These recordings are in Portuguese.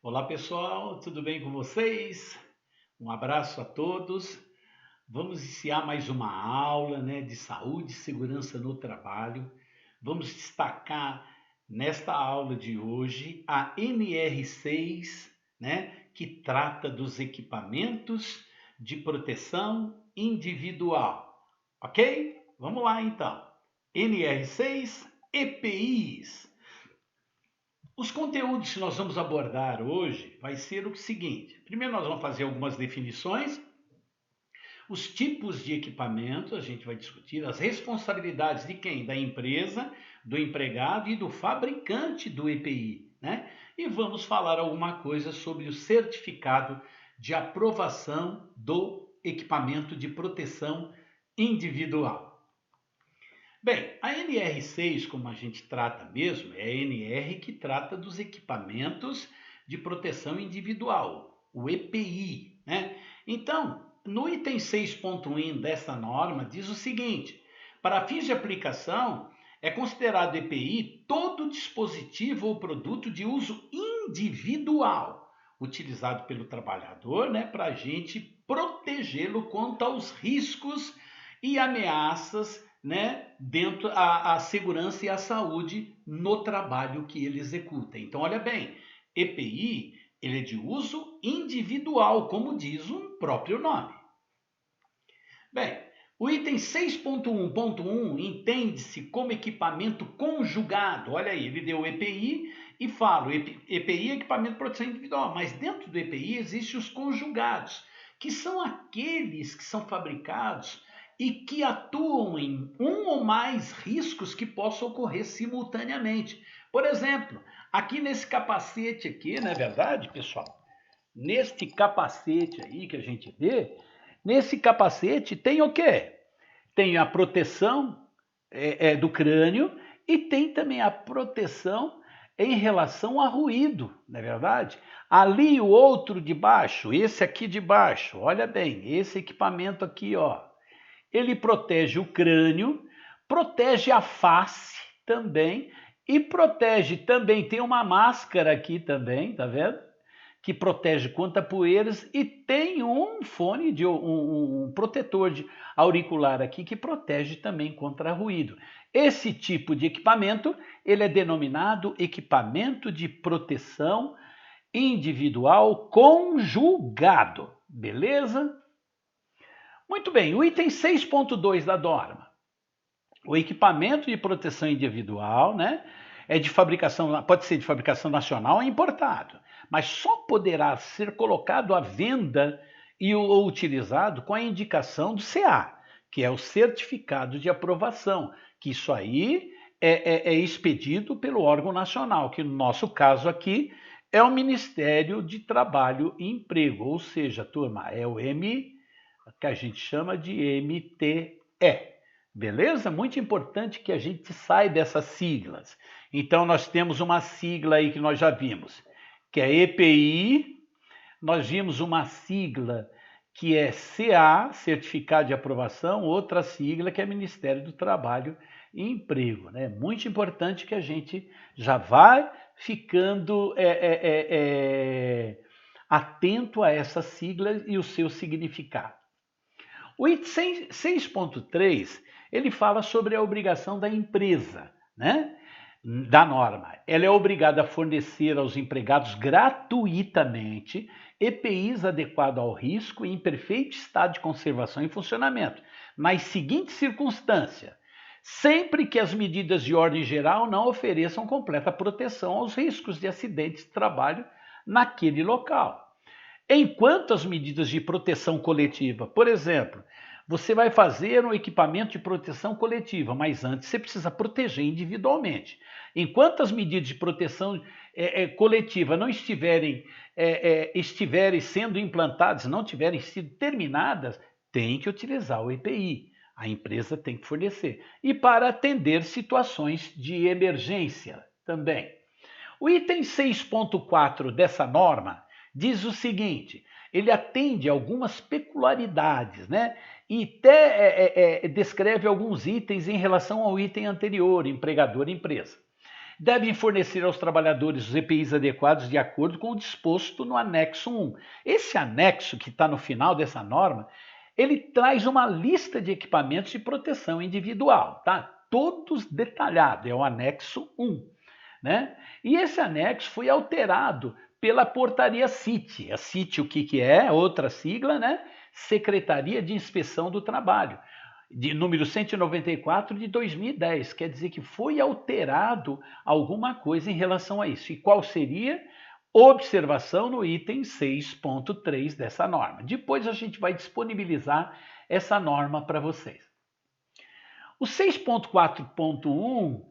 Olá pessoal, tudo bem com vocês? Um abraço a todos. Vamos iniciar mais uma aula, de saúde e segurança no trabalho. Vamos destacar nesta aula de hoje a NR6, que trata dos equipamentos de proteção individual. Ok? Vamos lá então. NR6, EPIs. Os conteúdos que nós vamos abordar hoje vai ser o seguinte. Primeiro nós vamos fazer algumas definições, os tipos de equipamento, a gente vai discutir as responsabilidades de quem? Da empresa, do empregado e do fabricante do EPI, E vamos falar alguma coisa sobre o certificado de aprovação do equipamento de proteção individual. Bem, a NR6, como a gente trata mesmo, é a NR que trata dos equipamentos de proteção individual, o EPI, Então, no item 6.1 dessa norma diz o seguinte: para fins de aplicação, é considerado EPI todo dispositivo ou produto de uso individual, utilizado pelo trabalhador, para a gente protegê-lo contra os riscos e ameaças dentro a segurança e a saúde no trabalho que ele executa. Então, olha bem, EPI ele é de uso individual, como diz o próprio nome. Bem, o item 6.1.1 entende-se como equipamento conjugado. Olha aí, ele deu o EPI e fala, EPI é equipamento de proteção individual, mas dentro do EPI existem os conjugados, que são aqueles que são fabricados e que atuam em um ou mais riscos que possam ocorrer simultaneamente. Por exemplo, aqui nesse capacete aqui, não é verdade, pessoal? Neste capacete aí que a gente vê, nesse capacete tem o quê? Tem a proteção do crânio e tem também a proteção em relação a ruído, não é verdade? Ali o outro de baixo, esse aqui de baixo, olha bem, esse equipamento aqui, ó, ele protege o crânio, protege a face também e protege também, tem uma máscara aqui também, tá vendo? Que protege contra poeiras e tem um fone de um protetor de auricular aqui que protege também contra ruído. Esse tipo de equipamento, ele é denominado equipamento de proteção individual conjugado, beleza? Muito bem, o item 6.2 da norma. O equipamento de proteção individual, é de fabricação, pode ser de fabricação nacional ou importado, mas só poderá ser colocado à venda ou utilizado com a indicação do CA, que é o certificado de aprovação, que isso aí é expedido pelo órgão nacional, que no nosso caso aqui é o Ministério de Trabalho e Emprego, ou seja, turma, é o que a gente chama de MTE. Beleza? Muito importante que a gente saiba essas siglas. Então, nós temos uma sigla aí que nós já vimos, que é EPI, nós vimos uma sigla que é CA, Certificado de Aprovação, outra sigla que é Ministério do Trabalho e Emprego. Muito importante que a gente já vai ficando atento a essa sigla e o seu significado. O item 6.3, ele fala sobre a obrigação da empresa, da norma. Ela é obrigada a fornecer aos empregados gratuitamente EPIs adequados ao risco e em perfeito estado de conservação e funcionamento, nas seguintes circunstâncias: sempre que as medidas de ordem geral não ofereçam completa proteção aos riscos de acidentes de trabalho naquele local. Enquanto as medidas de proteção coletiva, por exemplo, você vai fazer um equipamento de proteção coletiva, mas antes você precisa proteger individualmente. Enquanto as medidas de proteção coletiva não estiverem sendo implantadas, não tiverem sido terminadas, tem que utilizar o EPI. A empresa tem que fornecer. E para atender situações de emergência também. O item 6.4 dessa norma diz o seguinte: ele atende a algumas peculiaridades, E até descreve alguns itens em relação ao item anterior, empregador e empresa. devem fornecer aos trabalhadores os EPIs adequados de acordo com o disposto no anexo 1. Esse anexo que está no final dessa norma, ele traz uma lista de equipamentos de proteção individual, tá? Todos detalhados, é o anexo 1, né? E esse anexo foi alterado pela portaria CIT. A CIT, o que é? Outra sigla, né? Secretaria de Inspeção do Trabalho, de número 194 de 2010. Quer dizer que foi alterado alguma coisa em relação a isso. E qual seria? Observação no item 6.3 dessa norma. Depois a gente vai disponibilizar essa norma para vocês. O 6.4.1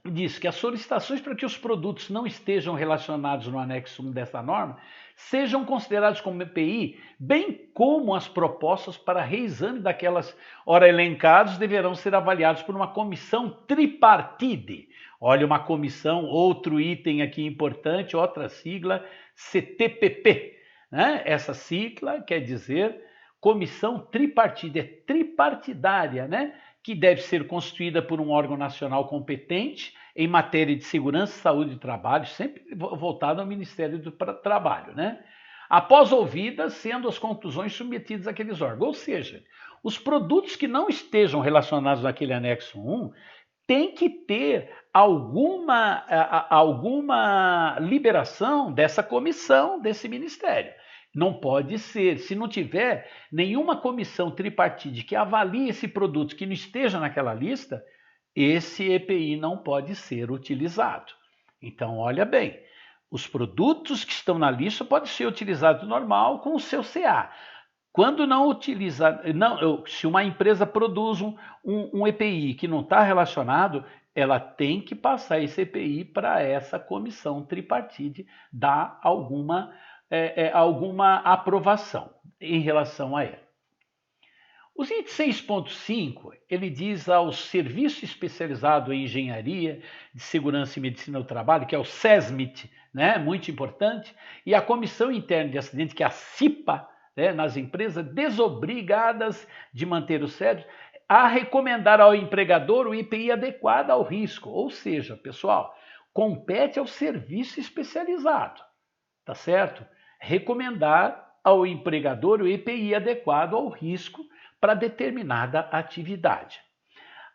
diz que as solicitações para que os produtos não estejam relacionados no anexo 1 dessa norma sejam considerados como EPI, bem como as propostas para reexame daquelas ora elencadas deverão ser avaliados por uma comissão tripartite. Olha, uma comissão, outro item aqui importante, outra sigla, CTPP, né? Essa sigla quer dizer comissão tripartite, é tripartidária, né? Que deve ser constituída por um órgão nacional competente em matéria de segurança, saúde e trabalho, sempre voltado ao Ministério do Trabalho, né? Após ouvidas, sendo as conclusões submetidas àqueles órgãos. Ou seja, os produtos que não estejam relacionados naquele anexo 1 tem que ter alguma liberação dessa comissão, desse ministério. Não pode ser, se não tiver nenhuma comissão tripartite que avalie esse produto que não esteja naquela lista, esse EPI não pode ser utilizado. Então, olha bem, os produtos que estão na lista podem ser utilizados normal com o seu CA. Quando não utiliza, se uma empresa produz um EPI que não está relacionado, ela tem que passar esse EPI para essa comissão tripartite dar alguma aprovação em relação a ela. O item 6.5, ele diz ao Serviço Especializado em Engenharia de Segurança e Medicina do Trabalho, que é o SESMIT, né, muito importante, e a Comissão Interna de Acidente, que é a CIPA, né, nas empresas desobrigadas de manter o SEDES, a recomendar ao empregador o IPI adequado ao risco. Ou seja, pessoal, compete ao serviço especializado, tá certo? Recomendar ao empregador o EPI adequado ao risco para determinada atividade.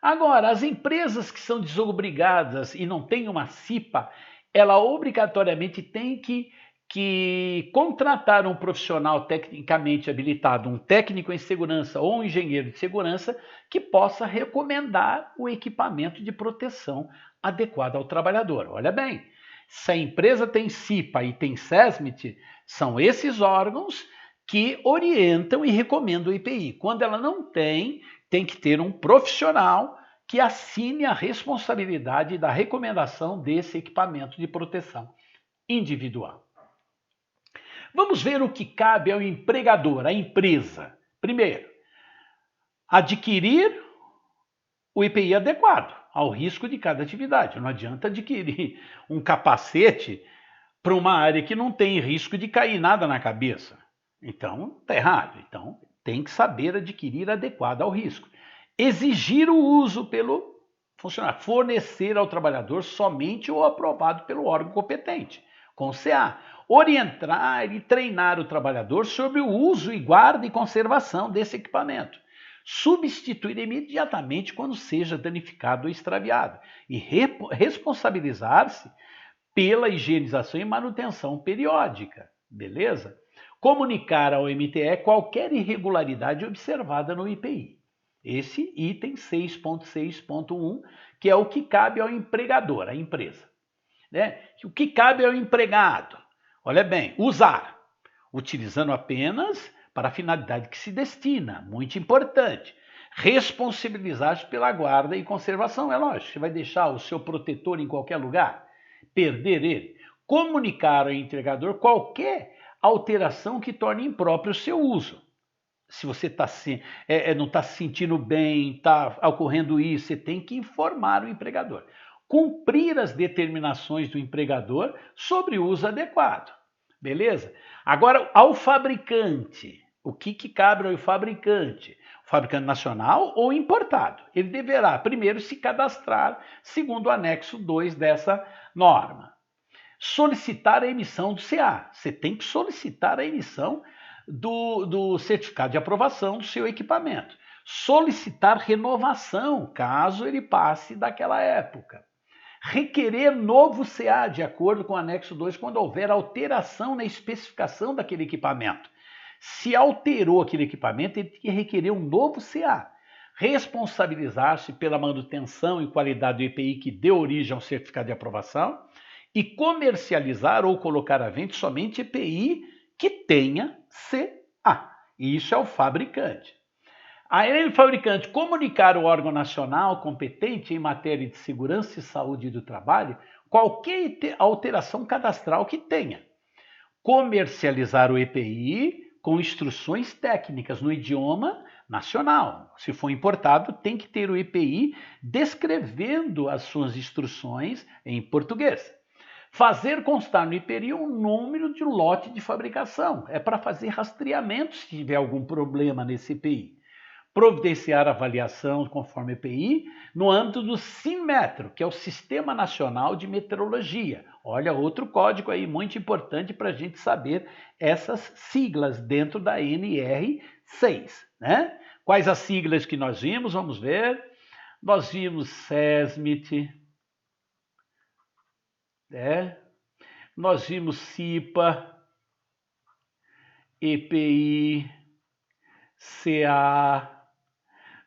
Agora, as empresas que são desobrigadas e não têm uma CIPA, ela obrigatoriamente tem que contratar um profissional tecnicamente habilitado, um técnico em segurança ou um engenheiro de segurança que possa recomendar o equipamento de proteção adequado ao trabalhador. Olha bem, se a empresa tem CIPA e tem SESMIT, são esses órgãos que orientam e recomendam o IPI. Quando ela não tem, tem que ter um profissional que assine a responsabilidade da recomendação desse equipamento de proteção individual. Vamos ver o que cabe ao empregador, à empresa. Primeiro, adquirir o IPI adequado ao risco de cada atividade. Não adianta adquirir um capacete para uma área que não tem risco de cair nada na cabeça. Então, está errado. Então, tem que saber adquirir adequado ao risco. Exigir o uso pelo funcionário. Fornecer ao trabalhador somente o aprovado pelo órgão competente, com CA. Orientar e treinar o trabalhador sobre o uso e guarda e conservação desse equipamento. Substituir imediatamente quando seja danificado ou extraviado. E responsabilizar-se pela higienização e manutenção periódica. Beleza? Comunicar ao MTE qualquer irregularidade observada no IPI. Esse item 6.6.1, que é o que cabe ao empregador, à empresa. Né? O que cabe ao empregado? Olha bem, usar, utilizando apenas para a finalidade que se destina, muito importante. Responsabilizar-se pela guarda e conservação, é lógico, você vai deixar o seu protetor em qualquer lugar, perder ele. Comunicar ao entregador qualquer alteração que torne impróprio o seu uso. Se você não está se sentindo bem, está ocorrendo isso, você tem que informar o empregador. Cumprir as determinações do empregador sobre o uso adequado. Beleza? Agora, ao fabricante. O que cabe ao fabricante? O fabricante nacional ou importado. Ele deverá primeiro se cadastrar, segundo o anexo 2 dessa norma. Solicitar a emissão do CA. Você tem que solicitar a emissão do certificado de aprovação do seu equipamento. Solicitar renovação, caso ele passe daquela época. Requerer novo CA, de acordo com o anexo 2, quando houver alteração na especificação daquele equipamento. Se alterou aquele equipamento, ele tem que requerer um novo CA. Responsabilizar-se pela manutenção e qualidade do EPI que deu origem ao certificado de aprovação e comercializar ou colocar à venda somente EPI que tenha CA. E isso é o fabricante. Aí o fabricante comunicar ao órgão nacional competente em matéria de segurança e saúde do trabalho qualquer alteração cadastral que tenha. Comercializar o EPI com instruções técnicas no idioma nacional. Se for importado, tem que ter o EPI descrevendo as suas instruções em português. Fazer constar no EPI um número de lote de fabricação. É para fazer rastreamento se tiver algum problema nesse EPI. Providenciar avaliação conforme EPI no âmbito do SINMETRO, que é o Sistema Nacional de Meteorologia. Olha, outro código aí muito importante para a gente saber essas siglas dentro da NR6, né? Quais as siglas que nós vimos? Vamos ver. Nós vimos SESMIT, nós vimos CIPA, EPI, CA,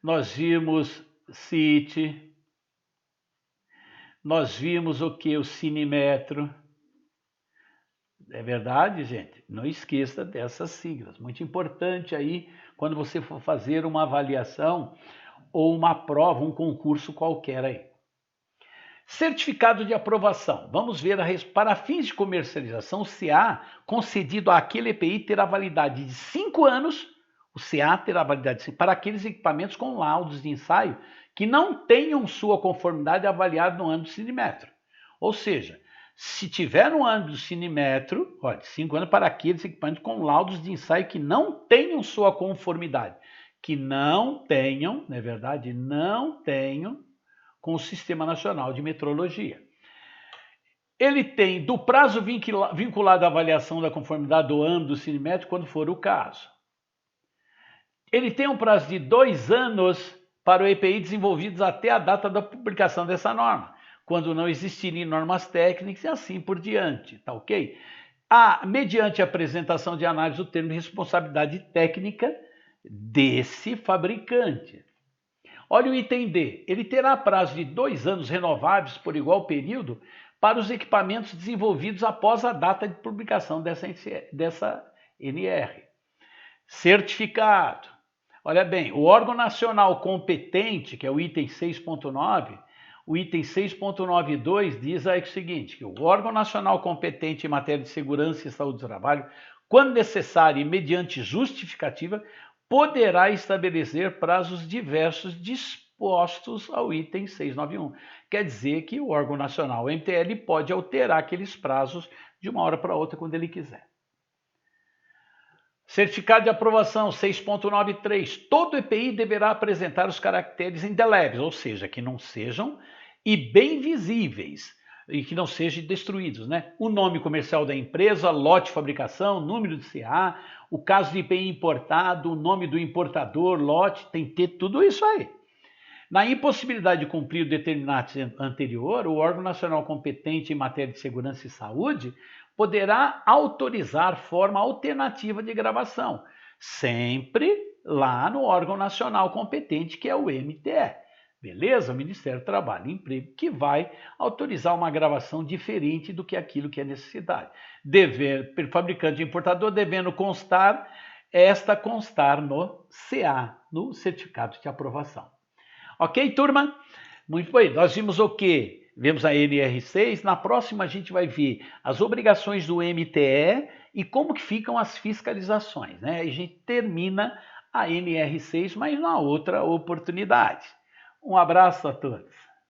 nós vimos CIT, nós vimos o que? O Cinemetro. É verdade, gente? Não esqueça dessas siglas. Muito importante aí quando você for fazer uma avaliação ou uma prova, um concurso qualquer aí. Certificado de aprovação. Vamos ver, para fins de comercialização, o CA concedido àquele EPI terá validade de 5 anos. O CA terá validade de 5 para aqueles equipamentos com laudos de ensaio que não tenham sua conformidade avaliada no âmbito do Cinemetro. Ou seja, se tiver no âmbito do Cinemetro, olha, 5 anos para aqueles equipamentos com laudos de ensaio que não tenham sua conformidade. Que não tenham, não é verdade? Não tenham com o Sistema Nacional de Metrologia. Ele tem do prazo vinculado à avaliação da conformidade do âmbito do Cinemetro, quando for o caso. Ele tem um prazo de 2 anos para o EPI desenvolvidos até a data da publicação dessa norma, quando não existirem normas técnicas e assim por diante, tá ok? Mediante a apresentação de análise do termo de responsabilidade técnica desse fabricante. Olha o item D, ele terá prazo de 2 anos renováveis por igual período para os equipamentos desenvolvidos após a data de publicação dessa NR. Certificado. Olha bem, o órgão nacional competente, que é o item 6.9, o item 6.92 diz aí o seguinte, que o órgão nacional competente em matéria de segurança e saúde do trabalho, quando necessário e mediante justificativa, poderá estabelecer prazos diversos dispostos ao item 691. Quer dizer que o órgão nacional, o MTL, pode alterar aqueles prazos de uma hora para outra quando ele quiser. Certificado de aprovação 6.93. Todo EPI deverá apresentar os caracteres indeléveis, ou seja, que não sejam e bem visíveis e que não sejam destruídos, né? O nome comercial da empresa, lote de fabricação, número de CA, o caso de EPI importado, o nome do importador, lote, tem que ter tudo isso aí. Na impossibilidade de cumprir o determinado anterior, o órgão nacional competente em matéria de segurança e saúde poderá autorizar forma alternativa de gravação, sempre lá no órgão nacional competente, que é o MTE. Beleza? O Ministério do Trabalho e Emprego, que vai autorizar uma gravação diferente do que aquilo que é necessidade. Fabricante e importador devendo constar no CA, no Certificado de Aprovação. Ok, turma? Muito bem, nós vimos o quê? Vemos a NR6, na próxima a gente vai ver as obrigações do MTE e como que ficam as fiscalizações, né? A gente termina a NR6, mas na outra oportunidade. Um abraço a todos.